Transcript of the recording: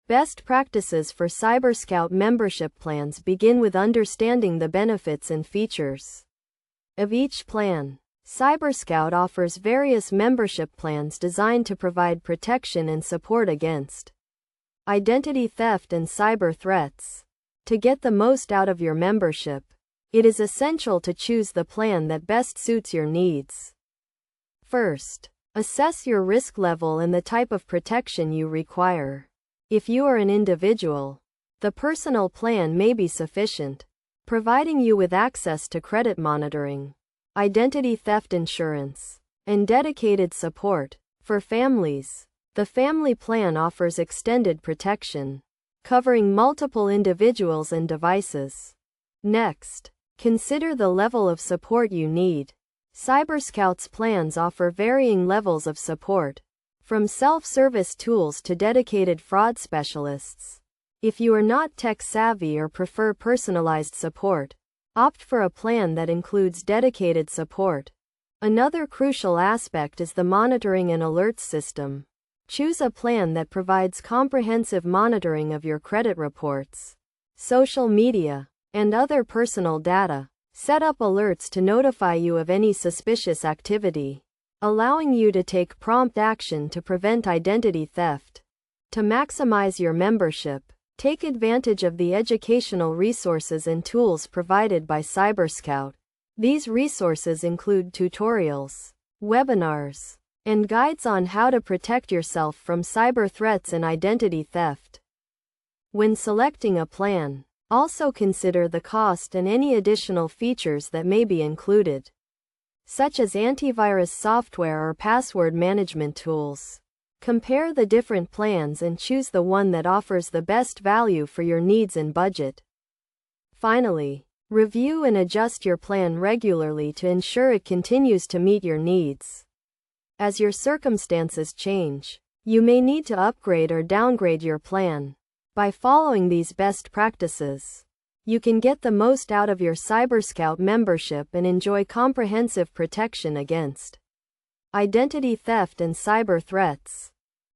Best practices for CyberScout membership plans begin with understanding the benefits and features of each plan. CyberScout offers various membership plans designed to provide protection and support against identity theft and cyber threats. To get the most out of your membership, it is essential to choose the plan that best suits your needs. First, assess your risk level and the type of protection you require. If you are an individual, the personal plan may be sufficient, providing you with access to credit monitoring, identity theft insurance, and dedicated support. For families, the family plan offers extended protection, covering multiple individuals and devices. Next, consider the level of support you need. CyberScout's plans offer varying levels of support, from self-service tools to dedicated fraud specialists. If you are not tech-savvy or prefer personalized support, opt for a plan that includes dedicated support. Another crucial aspect is the monitoring and alerts system. Choose a plan that provides comprehensive monitoring of your credit reports, social media, and other personal data. Set up alerts to notify you of any suspicious activity, allowing you to take prompt action to prevent identity theft. To maximize your membership, take advantage of the educational resources and tools provided by CyberScout. These resources include tutorials, webinars, and guides on how to protect yourself from cyber threats and identity theft. When selecting a plan, also consider the cost and any additional features that may be included, such as antivirus software or password management tools. Compare the different plans and choose the one that offers the best value for your needs and budget. Finally, review and adjust your plan regularly to ensure it continues to meet your needs. As your circumstances change, you may need to upgrade or downgrade your plan. By following these best practices, you can get the most out of your CyberScout membership and enjoy comprehensive protection against identity theft and cyber threats.